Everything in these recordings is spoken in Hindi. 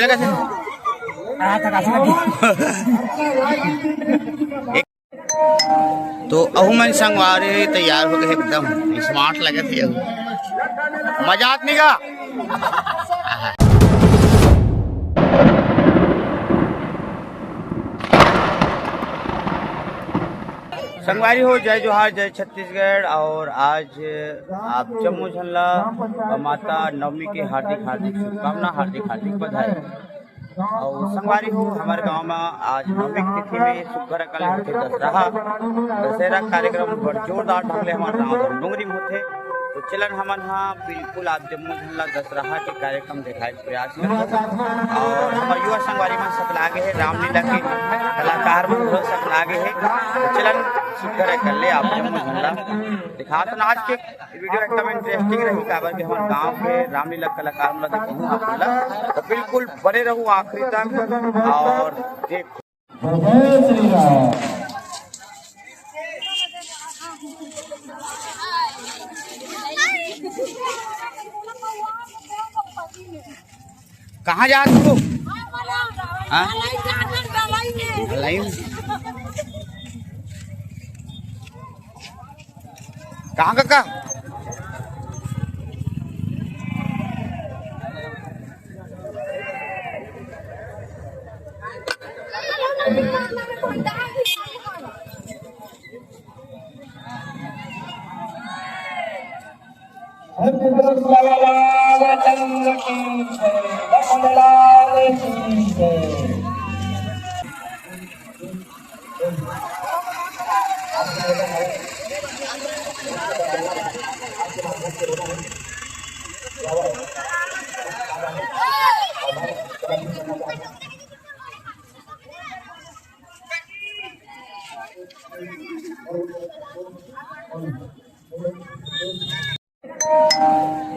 लगा थे तो अहू मन संगवारी तैयार हो गए एकदम स्मार्ट लगे थे। मजा नहीं का संगवारी हो जय जोहार जय छत्तीसगढ़। और आज आप जम्मू झल्ला माता नवमी के हार्दिक हार्दिक शुभकामना, हार्दिक हार्दिक बधाई। और संगवारी हो हमारे गांव में आज नवमी की तिथि में सुखर कल होते दशहरा कार्यक्रम बड़ जोरदार ढंग से हमारे गाँव डोंगरी में होते। तो चलन हमन हाँ बिल्कुल आप जम्मू झल्ला दशहरा के कार्यक्रम दिखाए प्रयास करते। और हमारे युवा संगवारी में सब लागे है, रामलीला के कलाकार में सब लागे है। तो चलन सुखर कर ले आप जम्मू झल्ला दिखा। तो आज के वीडियो एकदम इंटरेस्टिंग रही काबर के हमारे गाँव के रामलीला कलाकार में देखूँ आप तो बिल्कुल बने रहूँ आखिरी तक और देखो। कहाँ जा तू? कहाँ काका?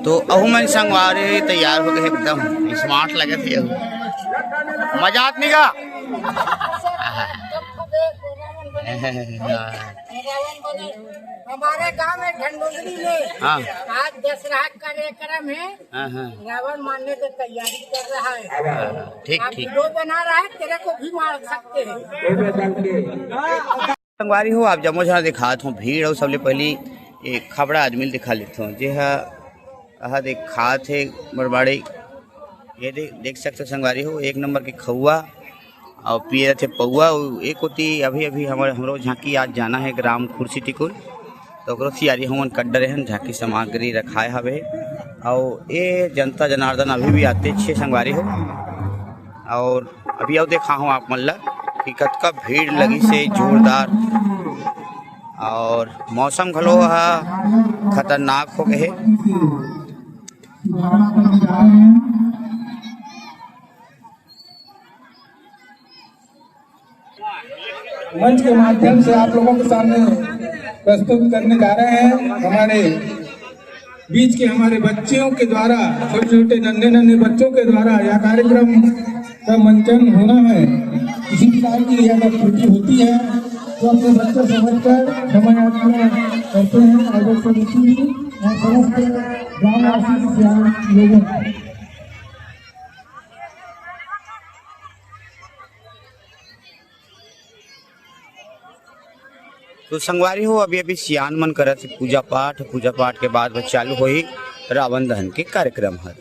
तो अहू मन संगवारी तैयार हो गए एकदम स्मार्ट लगे थे। मजा नहीं का हमारे गांव में ढंडोगरी में आज दशहरा कार्यक्रम है। रावण मारने की तैयारी कर रहा है। ठीक ठीक वीडियो बना रहा है, तेरे को भी मार सकते हैं। संगवारी हो आप जम्मू झल्ला दिखात हूँ भीड़ और सबले पहली एक खबड़ा आदमी दिखा लेता हूँ जे हा देखा थे बड़बड़े। ये देख सकते संगवारी हो एक नंबर के खौआ और पिए थे पौआ। एक होती अभी अभी हमरो झांकी आज जाना है ग्राम कुर्सी टिकुल तो तैयारी हमन कड्डर रहन झांकी सामग्री रखाए हवे। और ये जनता जनार्दन अभी भी आते छे संगवारी हो। और अभी अब देखा हूँ आप मन कि कतका भीड़ लगी से जोरदार। और मौसम घलो खतरनाक हो गए। मंच के माध्यम से आप लोगों के सामने प्रस्तुत करने जा रहे हैं। हमारे बीच के हमारे बच्चों के द्वारा, छोटे छोटे नन्हे नन्हे बच्चों के द्वारा यह कार्यक्रम का मंचन होना है। किसी प्रकार की अगर त्रुटि होती है तो अपने बच्चों समझकर क्षमा याचना करते हैं। आगे समिति और समस्त ग्रामवासी लोगों तो संगवारी हो अभी अभी सियान मन करत पूजा पाठ के बाद चालू हो ही रावण दहन के कार्यक्रम है।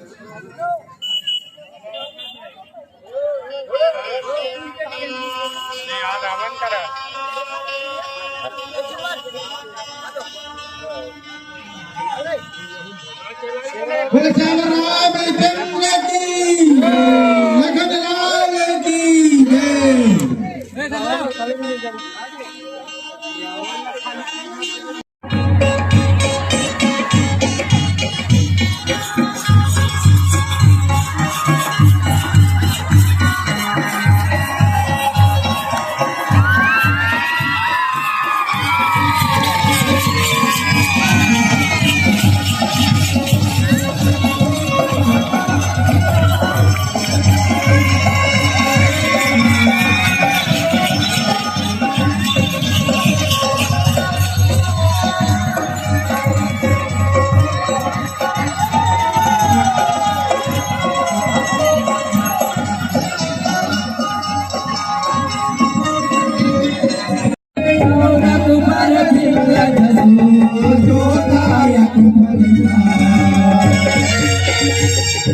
चिल्लाओ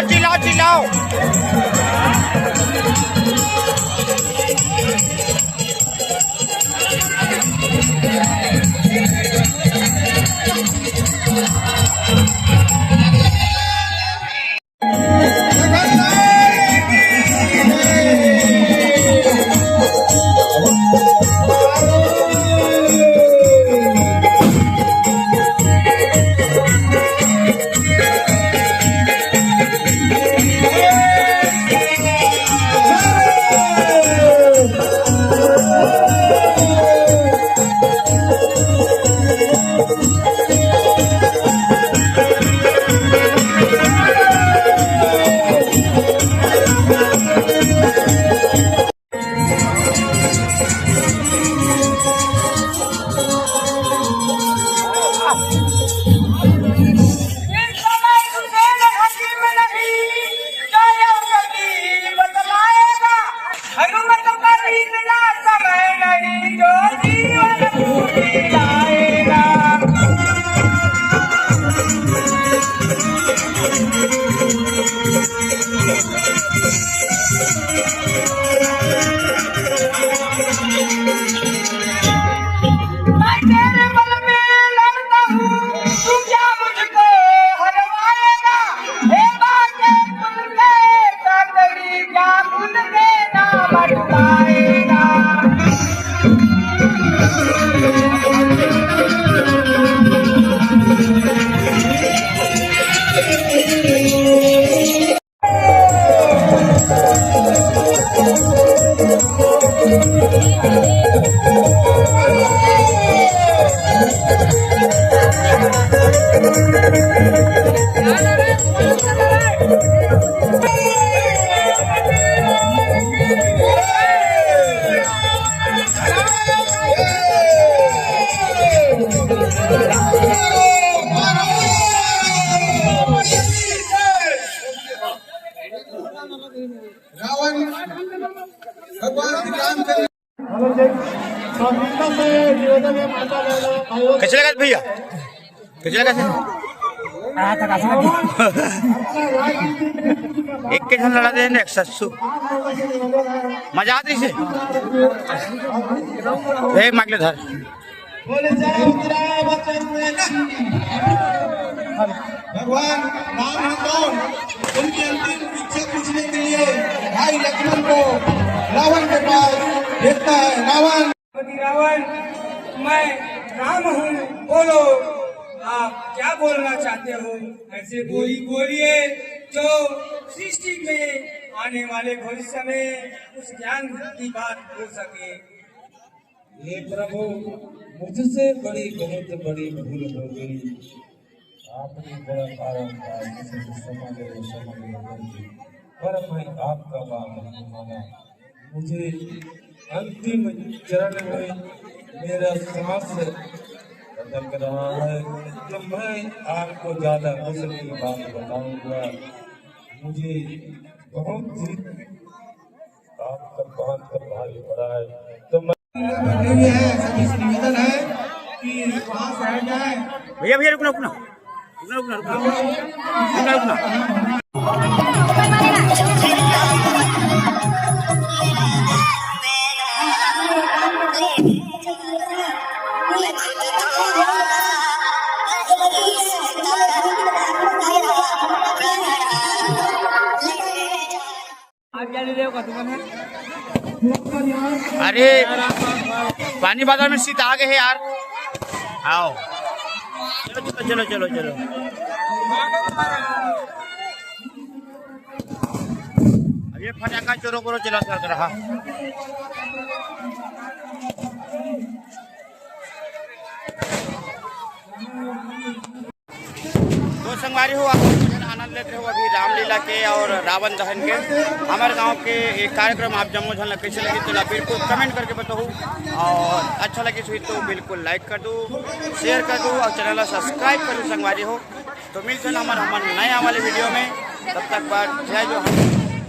चिल्लाओ चिल्लाओ। कैसे लगा भैया, कैसे लगा एक के जन लड़ा दे ने 100 मजा आती से ए मागले धर भगवान राम है कौन, उनकी अंतिम इच्छा पूछने के लिए भाई लक्ष्मण को रावण के पास भेजता है। रावण मैं राम हूँ, बोलो आप क्या बोलना चाहते हो? ऐसे बोलिए जो सृष्टि में आने वाले भविष्य में उस ज्ञान की बात हो सके। हे प्रभु, मुझसे बड़ी बहुत बड़ी भूल हो गई। आपने बड़ा बारंबार मुझे समझ पर मैं आपका बात नहीं माना। मुझे अंतिम चरण में मेरा सांस लग रहा है। तो मैं आपको ज्यादा गुस्से की बात बताऊंगा, मुझे बहुत ही आपका बात पर भारी पड़ा है। तो मैं बने हुए हैं, सभी से निवेदन है कि वहाँ से हट जाए। भैया भैया रुकना रुकना रुकना रुकना रुकना रुकना रुकना। अरे पानी बाजार में सीट आ गए है यार, आओ चलो चलो चलो चलो चलो। अब ये फटाका चोरो करो चला कर रहा। तो संगवारी हो, आप आनंद लेते हो अभी रामलीला के और रावण दहन के। हमारे गांव के एक कार्यक्रम आप जम्मू झलना कैसे लगे तो बिल्कुल कमेंट करके बताओ, और अच्छा लगे तो बिल्कुल लाइक कर दो, शेयर कर दो और चैनल सब्सक्राइब कर दो संगवारी हो। तो मिलते हैं हमारे नया वाले वीडियो में, तब तक बात जय जोहार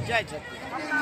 जय छत्तीसगढ़।